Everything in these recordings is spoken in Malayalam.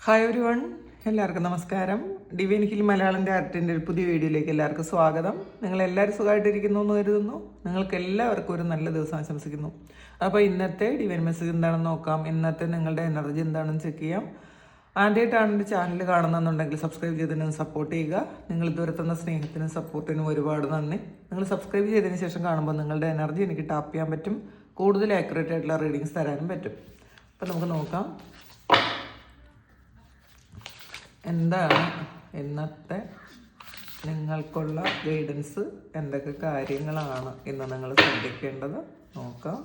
ഹായ് എവരി വൺ, എല്ലാവർക്കും നമസ്കാരം. ഡിവൈൻ ഹിൽ മലയാളം ആർട്ടിൻ്റെ ഒരു പുതിയ വീഡിയോയിലേക്ക് എല്ലാവർക്കും സ്വാഗതം. നിങ്ങളെല്ലാവരും സുഖമായിട്ടിരിക്കുന്നു എന്ന് കരുതുന്നു. നിങ്ങൾക്ക് എല്ലാവർക്കും ഒരു നല്ല ദിവസം ആശംസിക്കുന്നു. അപ്പോൾ ഇന്നത്തെ ഡിവൈൻ മെസ്സേജ് എന്താണെന്ന് നോക്കാം. ഇന്നത്തെ നിങ്ങളുടെ എനർജി എന്താണെന്ന് ചെക്ക് ചെയ്യാം. ആദ്യമായിട്ടാണ് എൻ്റെ ചാനൽ കാണുന്നുണ്ടെങ്കിൽ സബ്സ്ക്രൈബ് ചെയ്തതിന് സപ്പോർട്ട് ചെയ്യുക. നിങ്ങൾ ഇതുവരെ തന്ന സ്നേഹത്തിനും സപ്പോർട്ടിനും ഒരുപാട് നന്ദി. നിങ്ങൾ സബ്സ്ക്രൈബ് ചെയ്തതിന് ശേഷം കാണുമ്പോൾ നിങ്ങളുടെ എനർജി എനിക്ക് ടാപ്പ് ചെയ്യാൻ പറ്റും, കൂടുതൽ ആക്യുറേറ്റ് ആയിട്ടുള്ള റീഡിങ്സ് തരാനും പറ്റും. അപ്പോൾ നമുക്ക് നോക്കാം എന്താണ് ഇന്നത്തെ നിങ്ങൾക്കുള്ള ഗൈഡൻസ്, എന്തൊക്കെ കാര്യങ്ങളാണ് ഇന്ന് നിങ്ങൾ ശ്രദ്ധിക്കേണ്ടത് നോക്കാം.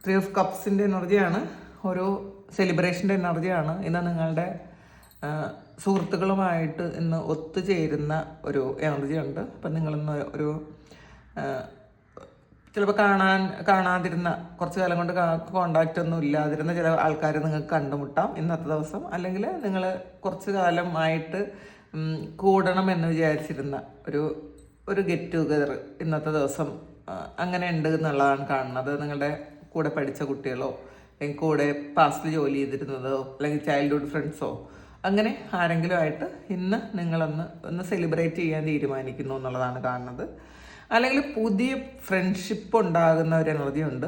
3 ഓഫ് കപ്സിൻ്റെ എനർജിയാണ്, ഒരു സെലിബ്രേഷൻ്റെ എനർജിയാണ്. ഇന്ന് നിങ്ങളുടെ സുഹൃത്തുക്കളുമായിട്ട് ഇന്ന് ഒത്തുചേരുന്ന ഒരു എനർജി ഉണ്ട്. അപ്പം നിങ്ങളിന്ന് ഒരു ചിലപ്പോൾ കാണാതിരുന്ന, കുറച്ച് കാലം കൊണ്ട് കോണ്ടാക്റ്റ് ഒന്നും ഇല്ലാതിരുന്ന ചില ആൾക്കാരെ നിങ്ങൾക്ക് കണ്ടുമുട്ടാം ഇന്നത്തെ ദിവസം. അല്ലെങ്കിൽ നിങ്ങൾ കുറച്ച് കാലമായിട്ട് കൂടണം എന്ന് വിചാരിച്ചിരുന്ന ഒരു ഗെറ്റ് ടുഗദർ ഇന്നത്തെ ദിവസം അങ്ങനെ ഉണ്ട് എന്നുള്ളതാണ് കാണുന്നത്. നിങ്ങളുടെ കൂടെ പഠിച്ച കുട്ടികളോ അല്ലെങ്കിൽ കൂടെ പാസ്റ്റിൽ ജോലി ചെയ്തിരുന്നതോ അല്ലെങ്കിൽ ചൈൽഡ്ഹുഡ് ഫ്രണ്ട്സോ അങ്ങനെ ആരെങ്കിലും ആയിട്ട് ഇന്ന് നിങ്ങളൊന്ന് സെലിബ്രേറ്റ് ചെയ്യാൻ തീരുമാനിക്കുന്നു എന്നുള്ളതാണ് കാണുന്നത്. അല്ലെങ്കിൽ പുതിയ ഫ്രണ്ട്ഷിപ്പ് ഉണ്ടാകുന്ന ഒരു എനർജി ഉണ്ട്.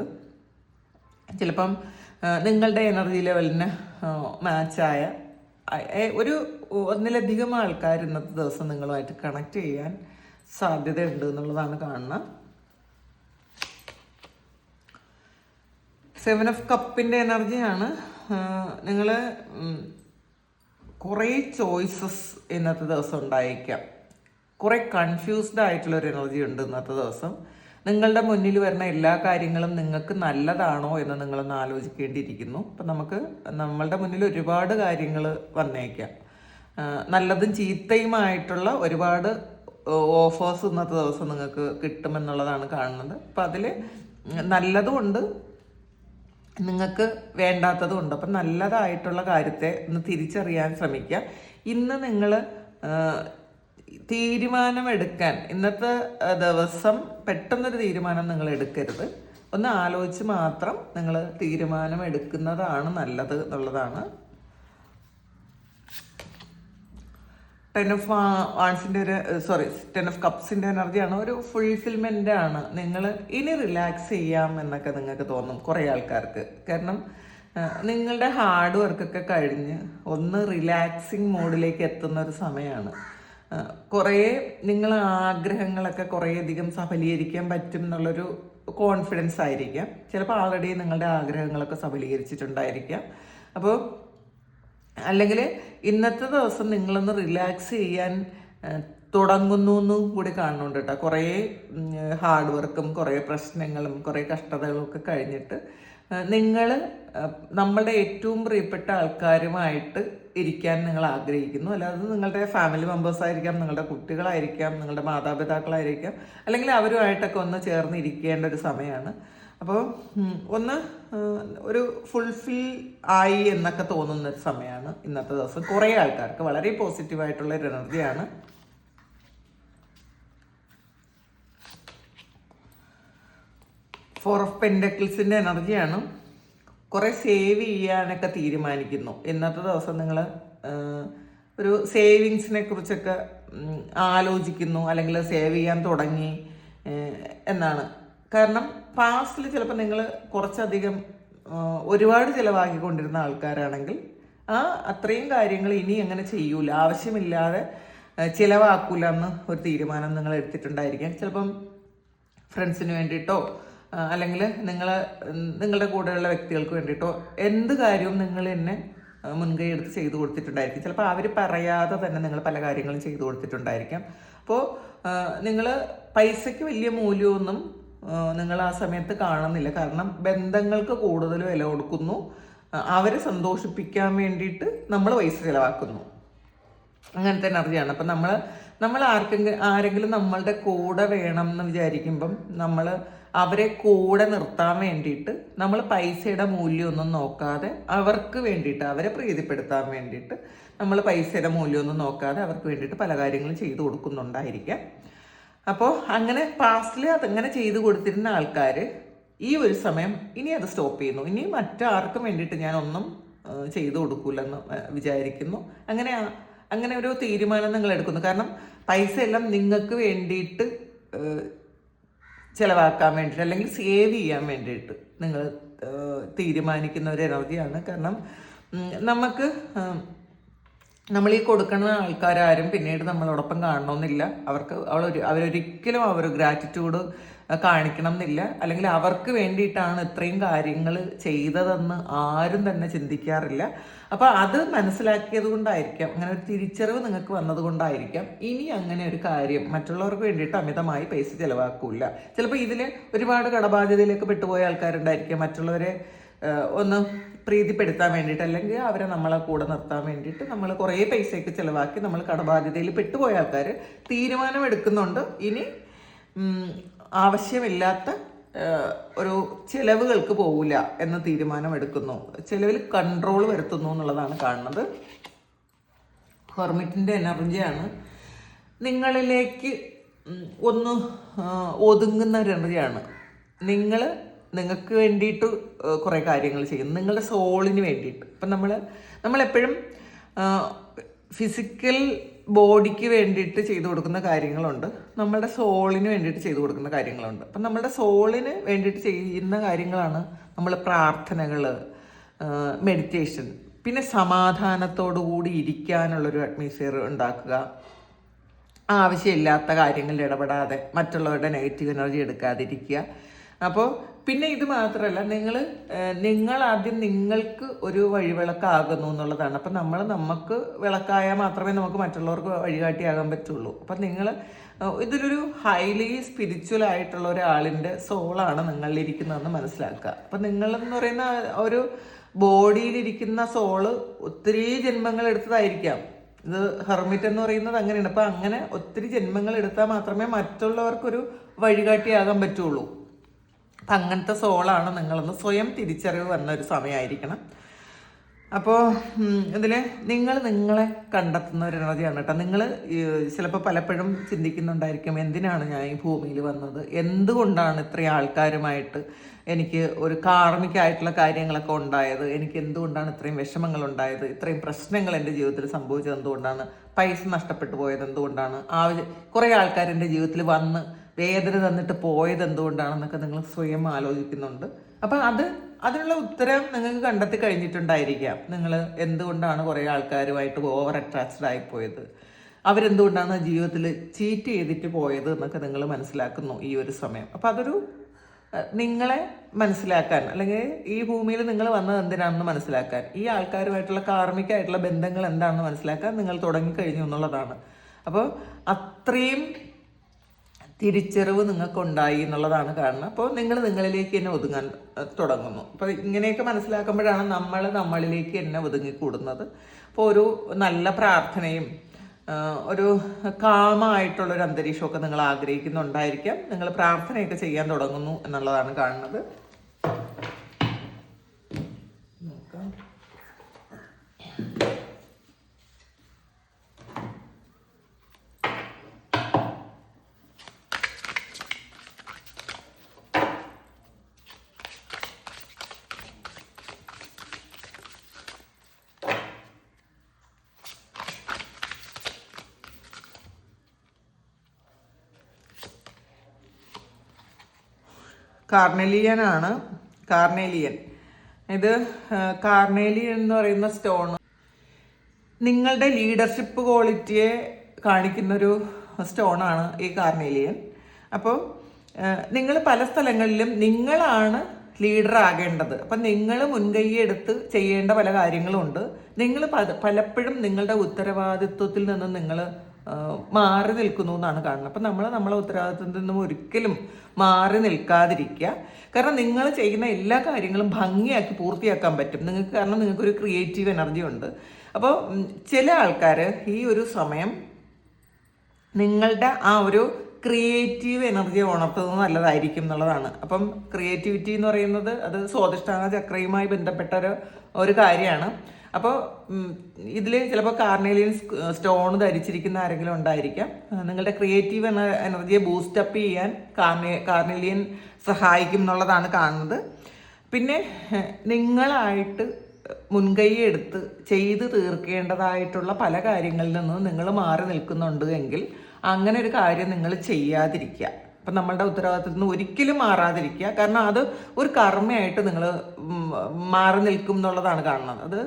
ചിലപ്പം നിങ്ങളുടെ എനർജി ലെവലിന് മാച്ചായ ഒന്നിലധികം ആൾക്കാർ ഇന്നത്തെ ദിവസം നിങ്ങളുമായിട്ട് കണക്ട് ചെയ്യാൻ സാധ്യതയുണ്ട് എന്നുള്ളതാണ് കാണുന്നത്. 7 ഓഫ് കപ്പിൻ്റെ എനർജിയാണ്. നിങ്ങൾ കുറേ ചോയ്സസ് ഇന്നത്തെ ദിവസം ഉണ്ടായിരിക്കാം. കുറേ കൺഫ്യൂസ്ഡ് ആയിട്ടുള്ളൊരു എനർജി ഉണ്ട് ഇന്നത്തെ ദിവസം. നിങ്ങളുടെ മുന്നിൽ വരുന്ന എല്ലാ കാര്യങ്ങളും നിങ്ങൾക്ക് നല്ലതാണോ എന്ന് നിങ്ങളൊന്ന് ആലോചിക്കേണ്ടിയിരിക്കുന്നു. അപ്പം നമ്മളുടെ മുന്നിൽ ഒരുപാട് കാര്യങ്ങൾ വന്നേക്കാം. നല്ലതും ചീത്തയുമായിട്ടുള്ള ഒരുപാട് ഓഫേഴ്സ് ഇന്നത്തെ ദിവസം നിങ്ങൾക്ക് കിട്ടുമെന്നുള്ളതാണ് കാണുന്നത്. അപ്പം അതിൽ നല്ലതും ഉണ്ട്, നിങ്ങൾക്ക് വേണ്ടാത്തതും ഉണ്ട്. അപ്പം നല്ലതായിട്ടുള്ള കാര്യത്തെ ഒന്ന് തിരിച്ചറിയാൻ ശ്രമിക്കുക. ഇന്ന് നിങ്ങൾ തീരുമാനമെടുക്കാൻ, ഇന്നത്തെ ദിവസം പെട്ടെന്നൊരു തീരുമാനം നിങ്ങൾ എടുക്കരുത്. ഒന്ന് ആലോചിച്ച് മാത്രം നിങ്ങൾ തീരുമാനം എടുക്കുന്നതാണ് നല്ലത് എന്നുള്ളതാണ്. 10 ഓഫ് കപ്സിൻ്റെ എനർജിയാണ്, ഒരു ഫുൾഫിൽമെൻ്റ് ആണ്. നിങ്ങൾ ഇനി റിലാക്സ് ചെയ്യാം എന്നൊക്കെ നിങ്ങൾക്ക് തോന്നും കുറേ ആൾക്കാർക്ക്. കാരണം നിങ്ങളുടെ ഹാർഡ് വർക്കൊക്കെ കഴിഞ്ഞ് ഒന്ന് റിലാക്സിങ് മോഡിലേക്ക് എത്തുന്ന ഒരു സമയമാണ്. കുറേ നിങ്ങൾ ആഗ്രഹങ്ങളൊക്കെ കുറേയധികം സഫലീകരിക്കാൻ പറ്റും എന്നുള്ളൊരു കോൺഫിഡൻസ് ആയിരിക്കാം. ചിലപ്പോൾ ആൾറെഡി നിങ്ങളുടെ ആഗ്രഹങ്ങളൊക്കെ സഫലീകരിച്ചിട്ടുണ്ടായിരിക്കാം. അപ്പോൾ അല്ലെങ്കിൽ ഇന്നത്തെ ദിവസം നിങ്ങളൊന്ന് റിലാക്സ് ചെയ്യാൻ തുടങ്ങുന്നു എന്നും കൂടി കാണുന്നുണ്ട് കേട്ടോ. കുറേ ഹാർഡ് വർക്കും കുറേ പ്രശ്നങ്ങളും കുറേ കഷ്ടതകളും ഒക്കെ കഴിഞ്ഞിട്ട് നിങ്ങൾ നമ്മളുടെ ഏറ്റവും പ്രിയപ്പെട്ട ആൾക്കാരുമായിട്ട് ഇരിക്കാൻ നിങ്ങൾ ആഗ്രഹിക്കുന്നു. അല്ലാതെ നിങ്ങളുടെ ഫാമിലി മെമ്പേഴ്സ് ആയിരിക്കാം, നിങ്ങളുടെ കുട്ടികളായിരിക്കാം, നിങ്ങളുടെ മാതാപിതാക്കളായിരിക്കാം, അല്ലെങ്കിൽ അവരുമായിട്ടൊക്കെ ഒന്ന് ചേർന്ന് ഇരിക്കേണ്ട ഒരു സമയമാണ്. അപ്പോൾ ഒരു ഫുൾഫിൽ ആയി എന്നൊക്കെ തോന്നുന്ന ഒരു സമയമാണ് ഇന്നത്തെ ദിവസം. കുറേ ആൾക്കാർക്ക് വളരെ പോസിറ്റീവായിട്ടുള്ള ഒരു എനർജിയാണ്. ഫോർ ഓഫ് പെൻഡക്കിൾസിൻ്റെ എനർജിയാണ്. കുറേ സേവ് ചെയ്യാനൊക്കെ തീരുമാനിക്കുന്നു ഇന്നത്തെ ദിവസം. നിങ്ങൾ ഒരു സേവിങ്സിനെ കുറിച്ചൊക്കെ ആലോചിക്കുന്നു, അല്ലെങ്കിൽ സേവ് ചെയ്യാൻ തുടങ്ങി എന്നാണ്. കാരണം പാസ്റ്റിൽ ചിലപ്പോൾ നിങ്ങൾ കുറച്ചധികം ഒരുപാട് ചിലവാക്കിക്കൊണ്ടിരുന്ന ആൾക്കാരാണെങ്കിൽ അത്രയും കാര്യങ്ങൾ ഇനി അങ്ങനെ ചെയ്യൂല, ആവശ്യമില്ലാതെ ചിലവാക്കൂല എന്ന് ഒരു തീരുമാനം നിങ്ങൾ എടുത്തിട്ടുണ്ടായിരിക്കാം. ചിലപ്പം ഫ്രണ്ട്സിന് വേണ്ടിയിട്ടോ അല്ലെങ്കിൽ നിങ്ങളുടെ കൂടെയുള്ള വ്യക്തികൾക്ക് വേണ്ടിയിട്ടോ എന്ത് കാര്യവും നിങ്ങൾ തന്നെ മുൻകൈ എടുത്ത് ചെയ്തു കൊടുത്തിട്ടുണ്ടായിരിക്കും. ചിലപ്പോൾ അവർ പറയാതെ തന്നെ നിങ്ങൾ പല കാര്യങ്ങളും ചെയ്തു കൊടുത്തിട്ടുണ്ടായിരിക്കാം. അപ്പോൾ നിങ്ങൾ പൈസയ്ക്ക് വലിയ മൂല്യമൊന്നും നിങ്ങൾ ആ സമയത്ത് കാണുന്നില്ല. കാരണം ബന്ധങ്ങൾക്ക് കൂടുതൽ വില കൊടുക്കുന്നു, അവരെ സന്തോഷിപ്പിക്കാൻ വേണ്ടിയിട്ട് നമ്മൾ പൈസ ചിലവാക്കുന്നു. അങ്ങനത്തെ എനർജിയാണ്. അപ്പം നമ്മൾ ആരെങ്കിലും നമ്മളുടെ കൂടെ വേണം എന്ന് വിചാരിക്കുമ്പം നമ്മൾ അവരെ കൂടെ നിർത്താൻ വേണ്ടിയിട്ട് നമ്മൾ പൈസയുടെ മൂല്യമൊന്നും നോക്കാതെ അവർക്ക് വേണ്ടിയിട്ട്, അവരെ പ്രീതിപ്പെടുത്താൻ വേണ്ടിയിട്ട് നമ്മൾ പൈസയുടെ മൂല്യമൊന്നും നോക്കാതെ അവർക്ക് വേണ്ടിയിട്ട് പല കാര്യങ്ങളും ചെയ്തു കൊടുക്കുന്നുണ്ടായിരിക്കാം. അപ്പോൾ അങ്ങനെ പാസ്റ്റിൽ അതങ്ങനെ ചെയ്തു കൊടുത്തിരുന്ന ആൾക്കാർ ഈ ഒരു സമയം ഇനി അത് സ്റ്റോപ്പ് ചെയ്യുന്നു. ഇനി മറ്റാർക്കും വേണ്ടിയിട്ട് ഞാനൊന്നും ചെയ്തു കൊടുക്കൂലെന്ന് വിചാരിക്കുന്നു. അങ്ങനെ ഒരു തീരുമാനം നിങ്ങൾ എടുക്കുന്നു. കാരണം പൈസ എല്ലാം നിങ്ങൾക്ക് വേണ്ടിയിട്ട് ചിലവാക്കാൻ വേണ്ടിയിട്ട് അല്ലെങ്കിൽ സേവ് ചെയ്യാൻ വേണ്ടിയിട്ട് നിങ്ങൾ തീരുമാനിക്കുന്ന ഒരു എനർജിയാണ്. കാരണം നമുക്ക് നമ്മൾ ഈ കൊടുക്കുന്ന ആൾക്കാരും പിന്നീട് നമ്മളോടൊപ്പം കാണണമെന്നില്ല. അവരൊരിക്കലും ഗ്രാറ്റിറ്റ്യൂഡ് കാണിക്കണം എന്നില്ല. അല്ലെങ്കിൽ അവർക്ക് വേണ്ടിയിട്ടാണ് ഇത്രയും കാര്യങ്ങൾ ചെയ്തതെന്ന് ആരും തന്നെ ചിന്തിക്കാറില്ല. അപ്പോൾ അത് മനസ്സിലാക്കിയത് കൊണ്ടായിരിക്കാം, അങ്ങനെ ഒരു തിരിച്ചറിവ് നിങ്ങൾക്ക് വന്നത് കൊണ്ടായിരിക്കാം ഇനി അങ്ങനെ ഒരു കാര്യം മറ്റുള്ളവർക്ക് വേണ്ടിയിട്ട് അമിതമായി പൈസ ചിലവാക്കൂല. ചിലപ്പോൾ ഇതിൽ ഒരുപാട് കടബാധ്യതയിലേക്ക് പെട്ടുപോയ ആൾക്കാരുണ്ടായിരിക്കാം. മറ്റുള്ളവരെ ഒന്ന് പ്രീതിപ്പെടുത്താൻ വേണ്ടിയിട്ട് അല്ലെങ്കിൽ അവരെ നമ്മളെ കൂടെ നിർത്താൻ വേണ്ടിയിട്ട് നമ്മൾ കുറേ പൈസയൊക്കെ ചിലവാക്കി നമ്മൾ കടബാധ്യതയിൽ പെട്ടുപോയ ആൾക്കാർ തീരുമാനമെടുക്കുന്നുണ്ട്. ഇനി ആവശ്യമില്ലാത്ത ഒരു ചിലവുകൾക്ക് പോകില്ല എന്ന തീരുമാനമെടുക്കുന്നു. ചിലവിൽ കൺട്രോൾ വരുത്തുന്നു എന്നുള്ളതാണ് കാണുന്നത്. ഹെർമിറ്റിൻ്റെ എനർജിയാണ്. നിങ്ങളിലേക്ക് ഒന്ന് ഒതുങ്ങുന്ന ഒരു എനർജിയാണ്. നിങ്ങൾക്ക് വേണ്ടിയിട്ട് കുറേ കാര്യങ്ങൾ ചെയ്യുന്നു, നിങ്ങളുടെ സോളിന് വേണ്ടിയിട്ട്. ഇപ്പം നമ്മളെപ്പോഴും ഫിസിക്കൽ ബോഡിക്ക് വേണ്ടിയിട്ട് ചെയ്തു കൊടുക്കുന്ന കാര്യങ്ങളുണ്ട്, നമ്മളുടെ സോളിന് വേണ്ടിയിട്ട് ചെയ്തു കൊടുക്കുന്ന കാര്യങ്ങളുണ്ട്. അപ്പം നമ്മളുടെ സോളിന് വേണ്ടിയിട്ട് ചെയ്യുന്ന കാര്യങ്ങളാണ് നമ്മൾ പ്രാർത്ഥനകൾ, മെഡിറ്റേഷൻ, പിന്നെ സമാധാനത്തോടു കൂടി ഇരിക്കാനുള്ളൊരു അറ്റ്മോസ്ഫിയർ ഉണ്ടാക്കുക, ആവശ്യമില്ലാത്ത കാര്യങ്ങളിൽ ഇടപെടാതെ മറ്റുള്ളവരുടെ നെഗറ്റീവ് എനർജി എടുക്കാതിരിക്കുക. അപ്പോൾ പിന്നെ ഇത് മാത്രമല്ല, നിങ്ങൾ ആദ്യം നിങ്ങൾക്ക് ഒരു വഴിവിളക്കാകുന്നു എന്നുള്ളതാണ്. അപ്പം നമുക്ക് വിളക്കായാൽ മാത്രമേ നമുക്ക് മറ്റുള്ളവർക്ക് വഴികാട്ടിയാകാൻ പറ്റുള്ളൂ. അപ്പം ഇതിലൊരു ഹൈലി സ്പിരിച്വൽ ആയിട്ടുള്ള ഒരാളിൻ്റെ സോളാണ് നിങ്ങളിലിരിക്കുന്നതെന്ന് മനസ്സിലാക്കുക. അപ്പം നിങ്ങളെന്ന് പറയുന്ന ഒരു ബോഡിയിലിരിക്കുന്ന സോള് ഒത്തിരി ജന്മങ്ങൾ എടുത്തതായിരിക്കാം. ഇത് ഹെർമിറ്റ് എന്ന് പറയുന്നത് അങ്ങനെയാണ്. അപ്പം അങ്ങനെ ഒത്തിരി ജന്മങ്ങൾ എടുത്താൽ മാത്രമേ മറ്റുള്ളവർക്കൊരു വഴികാട്ടിയാകാൻ പറ്റുള്ളൂ. അപ്പം അങ്ങനത്തെ സോളാണ് നിങ്ങളെന്ന് സ്വയം തിരിച്ചറിവ് വന്ന ഒരു സമയമായിരിക്കണം. അപ്പോൾ ഇതിൽ നിങ്ങളെ കണ്ടെത്തുന്ന ഒരു എനർജിയാണ് കേട്ടോ. നിങ്ങൾ ചിലപ്പോൾ പലപ്പോഴും ചിന്തിക്കുന്നുണ്ടായിരിക്കും, എന്തിനാണ് ഞാൻ ഈ ഭൂമിയിൽ വന്നത്, എന്തുകൊണ്ടാണ് ഇത്രയും ആൾക്കാരുമായിട്ട് എനിക്ക് ഒരു കാർമികമായിട്ടുള്ള കാര്യങ്ങളൊക്കെ ഉണ്ടായത്, എനിക്ക് എന്തുകൊണ്ടാണ് ഇത്രയും വിഷമങ്ങൾ ഉണ്ടായത്, ഇത്രയും പ്രശ്നങ്ങൾ എൻ്റെ ജീവിതത്തിൽ സംഭവിച്ചത് എന്തുകൊണ്ടാണ്, പൈസ നഷ്ടപ്പെട്ടു പോയത് എന്തുകൊണ്ടാണ്, കുറേ ആൾക്കാർ എൻ്റെ ജീവിതത്തിൽ വന്ന് വേദന തന്നിട്ട് പോയത് എന്തുകൊണ്ടാണെന്നൊക്കെ നിങ്ങൾ സ്വയം ആലോചിക്കുന്നുണ്ട്. അപ്പം അതിനുള്ള ഉത്തരം നിങ്ങൾക്ക് കണ്ടെത്തി കഴിഞ്ഞിട്ടുണ്ടായിരിക്കാം. നിങ്ങൾ എന്തുകൊണ്ടാണ് കുറേ ആൾക്കാരുമായിട്ട് ഓവർ അട്രാക്റ്റഡ് ആയിപ്പോയത്, അവരെന്തുകൊണ്ടാണ് ജീവിതത്തിൽ ചീറ്റ് ചെയ്തിട്ട് പോയത് എന്നൊക്കെ നിങ്ങൾ മനസ്സിലാക്കുന്നു ഈ ഒരു സമയം. അപ്പം അതൊരു നിങ്ങളെ മനസ്സിലാക്കാൻ, അല്ലെങ്കിൽ ഈ ഭൂമിയിൽ നിങ്ങൾ വന്നത് എന്തിനാണെന്ന് മനസ്സിലാക്കാൻ, ഈ ആൾക്കാരുമായിട്ടുള്ള കാർമികമായിട്ടുള്ള ബന്ധങ്ങൾ എന്താണെന്ന് മനസ്സിലാക്കാൻ നിങ്ങൾ തുടങ്ങിക്കഴിഞ്ഞു എന്നുള്ളതാണ്. അപ്പോൾ അത്രയും തിരിച്ചറിവ് നിങ്ങൾക്കുണ്ടായി എന്നുള്ളതാണ് കാരണം. അപ്പോൾ നിങ്ങളിലേക്ക് തന്നെ ഒതുങ്ങാൻ തുടങ്ങുന്നു. അപ്പോൾ ഇങ്ങനെയൊക്കെ മനസ്സിലാക്കുമ്പോഴാണ് നമ്മളിലേക്ക് തന്നെ ഒതുങ്ങിക്കൂടുന്നത്. അപ്പോൾ ഒരു നല്ല പ്രാർത്ഥനയും ഒരു കാമായിട്ടുള്ളൊരു അന്തരീക്ഷമൊക്കെ നിങ്ങൾ ആഗ്രഹിക്കുന്നുണ്ടായിരിക്കാം. നിങ്ങൾ പ്രാർത്ഥനയൊക്കെ ചെയ്യാൻ തുടങ്ങുന്നു എന്നുള്ളതാണ് കാണുന്നത്. കാർണേലിയൻ. ഇത് കാർണേലിയൻ എന്ന് പറയുന്ന സ്റ്റോൺ നിങ്ങളുടെ ലീഡർഷിപ്പ് ക്വാളിറ്റിയെ കാണിക്കുന്നൊരു സ്റ്റോണാണ് ഈ കാർണേലിയൻ. അപ്പോൾ നിങ്ങൾ പല സ്ഥലങ്ങളിലും നിങ്ങളാണ് ലീഡർ ആകേണ്ടത്. അപ്പം നിങ്ങൾ മുൻകൈയെടുത്ത് ചെയ്യേണ്ട പല കാര്യങ്ങളുമുണ്ട്. നിങ്ങൾ പലപ്പോഴും നിങ്ങളുടെ ഉത്തരവാദിത്വത്തിൽ നിന്ന് നിങ്ങൾ മാറി നിൽക്കുന്നു എന്നാണ് കാണുന്നത്. അപ്പം നമ്മളെ ഉത്തരവാദിത്വത്തിൽ നിന്നും ഒരിക്കലും മാറി നിൽക്കാതിരിക്കുക. കാരണം നിങ്ങൾ ചെയ്യുന്ന എല്ലാ കാര്യങ്ങളും ഭംഗിയാക്കി പൂർത്തിയാക്കാൻ പറ്റും നിങ്ങൾക്ക്. കാരണം നിങ്ങൾക്കൊരു ക്രിയേറ്റീവ് എനർജി ഉണ്ട്. അപ്പോൾ ചില ആൾക്കാർ ഈ ഒരു സമയം നിങ്ങളുടെ ആ ഒരു ക്രിയേറ്റീവ് എനർജി ഉണർത്തുന്നത് നല്ലതായിരിക്കും എന്നുള്ളതാണ്. അപ്പം ക്രിയേറ്റിവിറ്റി എന്ന് പറയുന്നത് അത് സ്വാധിഷ്ഠാന ചക്രയുമായി ബന്ധപ്പെട്ട ഒരു കാര്യമാണ്. അപ്പോൾ ഇതിൽ ചിലപ്പോൾ കാർണേലിയൻ സ്റ്റോൺ ധരിച്ചിരിക്കുന്ന ആരെങ്കിലും ഉണ്ടായിരിക്കാം. നിങ്ങളുടെ ക്രിയേറ്റീവ് എനർജിയെ ബൂസ്റ്റപ്പ് ചെയ്യാൻ കാർണേലിയൻ സഹായിക്കും എന്നുള്ളതാണ് കാണുന്നത്. പിന്നെ നിങ്ങളായിട്ട് മുൻകൈ എടുത്ത് ചെയ്ത് തീർക്കേണ്ടതായിട്ടുള്ള പല കാര്യങ്ങളിൽ നിന്നും നിങ്ങൾ മാറി നിൽക്കുന്നുണ്ട് എങ്കിൽ അങ്ങനെ ഒരു കാര്യം നിങ്ങൾ ചെയ്യാതിരിക്കുക. അപ്പം നമ്മളുടെ ഉത്തരവാദിത്തത്തിൽ നിന്ന് ഒരിക്കലും മാറാതിരിക്കുക. കാരണം അത് ഒരു കർമ്മയായിട്ട് നിങ്ങൾ മാറി നിൽക്കും എന്നുള്ളതാണ് കാണുന്നത്. അത്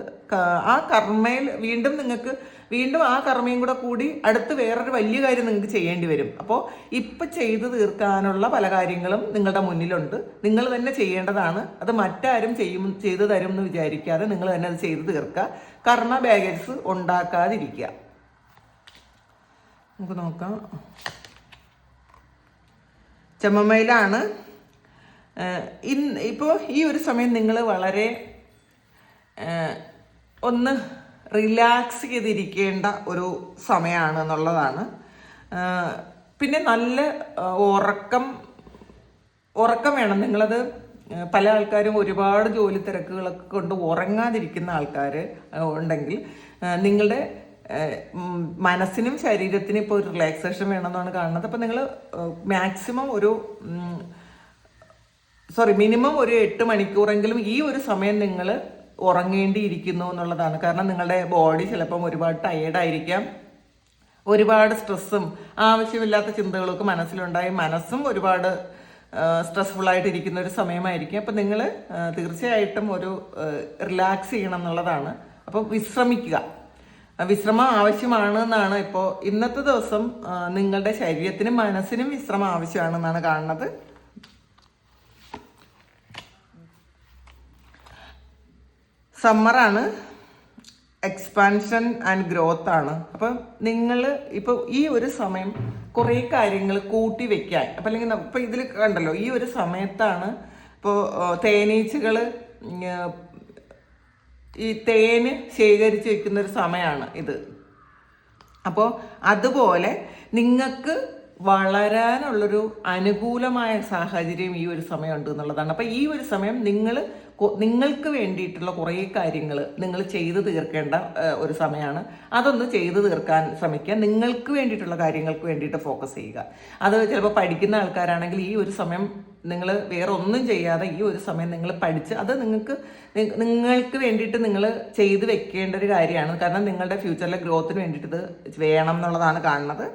ആ കർമ്മയിൽ വീണ്ടും ആ കർമ്മയും കൂടി അടുത്ത് വേറൊരു വലിയ കാര്യം നിങ്ങൾക്ക് ചെയ്യേണ്ടി വരും. അപ്പോൾ ഇപ്പം ചെയ്തു തീർക്കാനുള്ള പല കാര്യങ്ങളും നിങ്ങളുടെ മുന്നിലുണ്ട്. നിങ്ങൾ തന്നെ ചെയ്യേണ്ടതാണ്. അത് മറ്റാരും ചെയ്തു തരും എന്ന് വിചാരിക്കാതെ നിങ്ങൾ തന്നെ അത് ചെയ്തു തീർക്കുക. കർമ്മ ബാഗേജസ് ഉണ്ടാക്കാതിരിക്കുക. നമുക്ക് നോക്കാം. ചെമ്മമയിലാണ്. ഇപ്പോൾ ഈ ഒരു സമയം നിങ്ങൾ വളരെ ഒന്ന് റിലാക്സ് ചെയ്തിരിക്കേണ്ട ഒരു സമയമാണ് എന്നുള്ളതാണ്. പിന്നെ നല്ല ഉറക്കം വേണം. നിങ്ങളത് പല ആൾക്കാരും ഒരുപാട് ജോലി തിരക്കുകളൊക്കെ കൊണ്ട് ഉറങ്ങാതിരിക്കുന്ന ആൾക്കാർ ഉണ്ടെങ്കിൽ നിങ്ങളുടെ മനസ്സിനും ശരീരത്തിനും ഇപ്പോൾ ഒരു റിലാക്സേഷൻ വേണമെന്നാണ് കാണുന്നത്. അപ്പോൾ നിങ്ങൾ മിനിമം ഒരു 8 മണിക്കൂറെങ്കിലും ഈ ഒരു സമയം നിങ്ങൾ ഉറങ്ങേണ്ടിയിരിക്കുന്നു എന്നുള്ളതാണ്. കാരണം നിങ്ങളുടെ ബോഡി ചിലപ്പം ഒരുപാട് ടയേർഡായിരിക്കാം. ഒരുപാട് സ്ട്രെസ്സും ആവശ്യമില്ലാത്ത ചിന്തകളൊക്കെ മനസ്സിലുണ്ടായി മനസ്സും ഒരുപാട് സ്ട്രെസ്ഫുള്ളായിട്ടിരിക്കുന്ന ഒരു സമയമായിരിക്കും. അപ്പം നിങ്ങൾ തീർച്ചയായിട്ടും ഒരു റിലാക്സ് ചെയ്യണം എന്നുള്ളതാണ്. അപ്പോൾ വിശ്രമം ആവശ്യമാണ് എന്നാണ് ഇപ്പോൾ ഇന്നത്തെ ദിവസം നിങ്ങളുടെ ശരീരത്തിനും മനസ്സിനും വിശ്രമം ആവശ്യമാണെന്നാണ് കാണുന്നത്. സമ്മറാണ്, എക്സ്പാൻഷൻ ആൻഡ് ഗ്രോത്ത് ആണ്. അപ്പം നിങ്ങൾ ഇപ്പോൾ ഈ ഒരു സമയം കുറേ കാര്യങ്ങൾ കൂട്ടി വെക്കാൻ അപ്പം അല്ലെങ്കിൽ ഇപ്പം ഇതിൽ കണ്ടല്ലോ, ഈ ഒരു സമയത്താണ് ഇപ്പോൾ തേനീച്ചകൾ ഈ തേന് ശേഖരിച്ച് വെക്കുന്ന ഒരു സമയമാണ് ഇത്. അപ്പോൾ അതുപോലെ നിങ്ങൾക്ക് വളരാനുള്ളൊരു അനുകൂലമായ സാഹചര്യം ഈ ഒരു സമയം ഉണ്ട് എന്നുള്ളതാണ്. അപ്പോൾ ഈ ഒരു സമയം നിങ്ങൾക്ക് വേണ്ടിയിട്ടുള്ള കുറേ കാര്യങ്ങൾ നിങ്ങൾ ചെയ്തു തീർക്കേണ്ട ഒരു സമയമാണ്. അതൊന്ന് ചെയ്തു തീർക്കാൻ ശ്രമിക്കുക. നിങ്ങൾക്ക് വേണ്ടിയിട്ടുള്ള കാര്യങ്ങൾക്ക് വേണ്ടിയിട്ട് ഫോക്കസ് ചെയ്യുക. അത് ചിലപ്പോൾ പഠിക്കുന്ന ആൾക്കാരാണെങ്കിൽ ഈ ഒരു സമയം നിങ്ങൾ വേറെ ഒന്നും ചെയ്യാതെ ഈ ഒരു സമയം നിങ്ങൾ പഠിച്ച് അത് നിങ്ങൾക്ക് വേണ്ടിയിട്ട് നിങ്ങൾ ചെയ്തു വെക്കേണ്ട ഒരു കാര്യമാണ്. കാരണം നിങ്ങളുടെ ഫ്യൂച്ചറിലെ ഗ്രോത്തിന് വേണ്ടിയിട്ട് ഇത് വേണം എന്നുള്ളതാണ് കാണുന്നത്.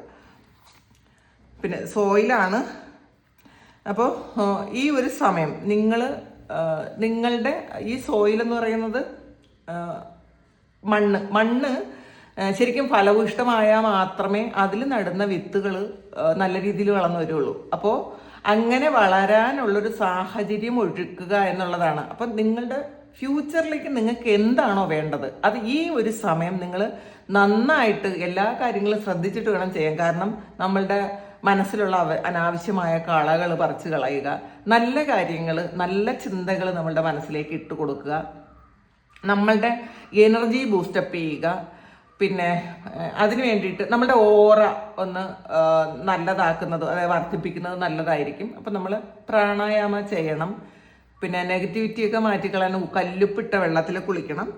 പിന്നെ സോയിലാണ്. അപ്പോൾ ഈ ഒരു സമയം നിങ്ങളുടെ ഈ സോയിൽ എന്ന് പറയുന്നത് മണ്ണ് ശരിക്കും ഫലഭൂയിഷ്ടമായാൽ മാത്രമേ അതിൽ നടുന്ന വിത്തുകൾ നല്ല രീതിയിൽ വളർന്നു വരുള്ളൂ. അപ്പോൾ അങ്ങനെ വളരാനുള്ളൊരു സാഹചര്യം ഒരുക്കുക എന്നുള്ളതാണ്. അപ്പം നിങ്ങളുടെ ഫ്യൂച്ചറിലേക്ക് നിങ്ങൾക്ക് എന്താണോ വേണ്ടത് അത് ഈ ഒരു സമയം നിങ്ങൾ നന്നായിട്ട് എല്ലാ കാര്യങ്ങളും ശ്രദ്ധിച്ചിട്ട് വേണം ചെയ്യാൻ. കാരണം നമ്മളുടെ മനസ്സിലുള്ള അനാവശ്യമായ കളകൾ പറിച്ചു കളയുക, നല്ല കാര്യങ്ങൾ, നല്ല ചിന്തകൾ നമ്മളുടെ മനസ്സിലേക്ക് ഇട്ട് കൊടുക്കുക, നമ്മളുടെ എനർജി ബൂസ്റ്റപ്പ് ചെയ്യുക. പിന്നെ അതിന് വേണ്ടിയിട്ട് നമ്മളുടെ ഓറ ഒന്ന് നല്ലതാക്കുന്നത്, അതായത് വർദ്ധിപ്പിക്കുന്നത് നല്ലതായിരിക്കും. അപ്പം നമ്മൾ പ്രാണായാമം ചെയ്യണം. പിന്നെ നെഗറ്റിവിറ്റിയൊക്കെ മാറ്റിക്കളയാൻ കല്ലുപ്പിട്ട വെള്ളത്തിൽ കുളിക്കണം.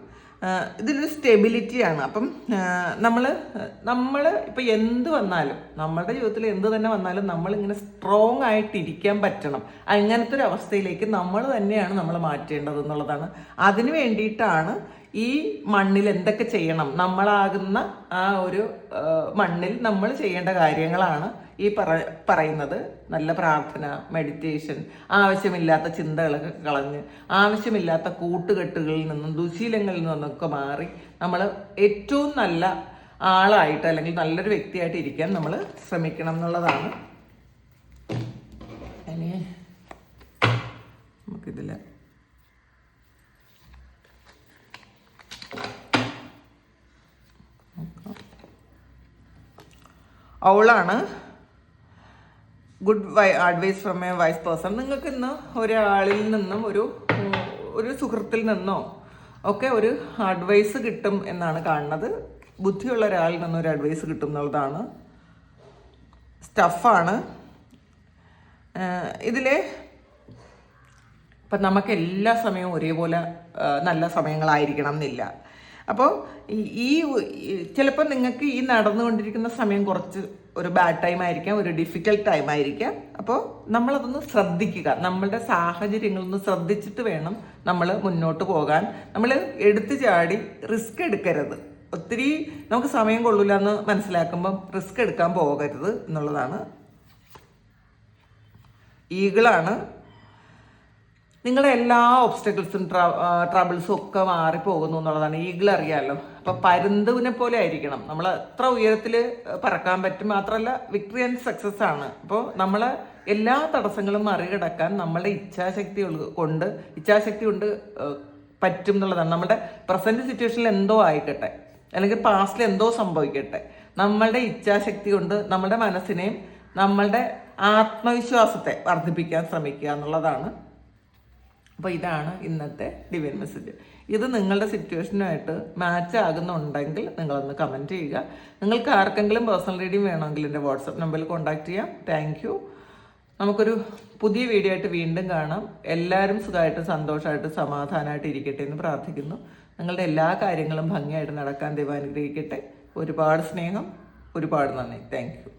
ഇതിലൊരു സ്റ്റെബിലിറ്റിയാണ്. അപ്പം നമ്മൾ ഇപ്പം എന്ത് വന്നാലും, നമ്മളുടെ ജീവിതത്തിൽ എന്ത് തന്നെ വന്നാലും നമ്മളിങ്ങനെ സ്ട്രോങ് ആയിട്ടിരിക്കാൻ പറ്റണം. അങ്ങനത്തെ ഒരു അവസ്ഥയിലേക്ക് നമ്മൾ തന്നെയാണ് നമ്മൾ മാറ്റേണ്ടത് എന്നുള്ളതാണ്. അതിന് വേണ്ടിയിട്ടാണ് ഈ മണ്ണിൽ എന്തൊക്കെ ചെയ്യണം, നമ്മളാകുന്ന ആ ഒരു മണ്ണിൽ നമ്മൾ ചെയ്യേണ്ട കാര്യങ്ങളാണ് ഈ പറയുന്നത്. നല്ല പ്രാർത്ഥന, മെഡിറ്റേഷൻ, ആവശ്യമില്ലാത്ത ചിന്തകളൊക്കെ കളഞ്ഞ് ആവശ്യമില്ലാത്ത കൂട്ടുകെട്ടുകളിൽ നിന്നും ദുശീലങ്ങളിൽ നിന്നൊക്കെ മാറി നമ്മൾ ഏറ്റവും നല്ല ആളായിട്ട് അല്ലെങ്കിൽ നല്ലൊരു വ്യക്തിയായിട്ട് ഇരിക്കാൻ നമ്മൾ ശ്രമിക്കണം എന്നുള്ളതാണ്. ഇനി നമുക്കിതിൽ അവളാണ് good advice from a wise person. നിങ്ങൾക്ക് ഇന്ന് ഒരാളിൽ നിന്നും ഒരു സുഹൃത്തിൽ നിന്നോ ഒക്കെ ഒരു അഡ്വൈസ് കിട്ടും എന്നാണ് കാണുന്നത്. ബുദ്ധിയുള്ള ഒരാളിൽ നിന്നും ഒരു അഡ്വൈസ് കിട്ടും എന്നുള്ളതാണ്. സ്റ്റഫാണ്. ഇതിൽ ഇപ്പം നമുക്ക് എല്ലാ സമയവും ഒരേപോലെ നല്ല സമയങ്ങളായിരിക്കണം എന്നില്ല. അപ്പോൾ ഈ ചിലപ്പോൾ നിങ്ങൾക്ക് ഈ നടന്നുകൊണ്ടിരിക്കുന്ന സമയം കുറച്ച് ഒരു ബാഡ് ടൈം ആയിരിക്കാം, ഒരു ഡിഫിക്കൽട്ട് ടൈം ആയിരിക്കാം. അപ്പോൾ നമ്മളതൊന്ന് ശ്രദ്ധിക്കുക, നമ്മളുടെ സാഹചര്യങ്ങളൊന്ന് ശ്രദ്ധിച്ചിട്ട് വേണം നമ്മൾ മുന്നോട്ട് പോകാൻ. നമ്മൾ എടുത്തു ചാടി റിസ്ക് എടുക്കരുത്. ഒത്തിരി നമുക്ക് സമയം കൊള്ളില്ല എന്ന് മനസ്സിലാക്കുമ്പം റിസ്ക് എടുക്കാൻ പോകരുത് എന്നുള്ളതാണ്. ഈഗിളാണ്. നിങ്ങളുടെ എല്ലാ ഒബ്സ്റ്റക്കിൾസും ട്രബിൾസും ഒക്കെ മാറിപ്പോകുന്നു എന്നുള്ളതാണ്. ഈഗിൾ അറിയാമല്ലോ. അപ്പം പരുന്തുവിനെ പോലെ ആയിരിക്കണം. നമ്മൾ എത്ര ഉയരത്തിൽ പറക്കാൻ പറ്റും, മാത്രമല്ല വിക്ടറി ആൻഡ് സക്സസ് ആണ്. അപ്പോൾ നമ്മൾ എല്ലാ തടസ്സങ്ങളും മറികടക്കാൻ നമ്മളുടെ ഇച്ഛാശക്തി കൊണ്ട് പറ്റും എന്നുള്ളതാണ്. നമ്മുടെ പ്രസന്റ് സിറ്റുവേഷനിൽ എന്തോ ആയിക്കട്ടെ, അല്ലെങ്കിൽ പാസ്റ്റിൽ എന്തോ സംഭവിക്കട്ടെ, നമ്മളുടെ ഇച്ഛാശക്തി കൊണ്ട് നമ്മുടെ മനസ്സിനെയും നമ്മളുടെ ആത്മവിശ്വാസത്തെ വർദ്ധിപ്പിക്കാൻ ശ്രമിക്കുക എന്നുള്ളതാണ്. അപ്പോൾ ഇതാണ് ഇന്നത്തെ ഡിവൈൻ മെസ്സേജ്. ഇത് നിങ്ങളുടെ സിറ്റുവേഷനുമായിട്ട് മാച്ച് ആകുന്നുണ്ടെങ്കിൽ നിങ്ങളൊന്ന് കമൻറ്റ് ചെയ്യുക. നിങ്ങൾക്ക് ആർക്കെങ്കിലും പേഴ്സണൽ റീഡിംഗ് വേണമെങ്കിൽ എൻ്റെ വാട്സപ്പ് നമ്പറിൽ കോൺടാക്ട് ചെയ്യാം. Thank you. നമുക്കൊരു പുതിയ വീഡിയോ ആയിട്ട് വീണ്ടും കാണാം. എല്ലാവരും സുഖമായിട്ട് സന്തോഷമായിട്ട് സമാധാനമായിട്ട് ഇരിക്കട്ടെ എന്ന് പ്രാർത്ഥിക്കുന്നു. നിങ്ങളുടെ എല്ലാ കാര്യങ്ങളും ഭംഗിയായിട്ട് നടക്കാൻ ദൈവം അനുഗ്രഹിക്കട്ടെ. ഒരുപാട് സ്നേഹം, ഒരുപാട് നന്ദി. Thank you.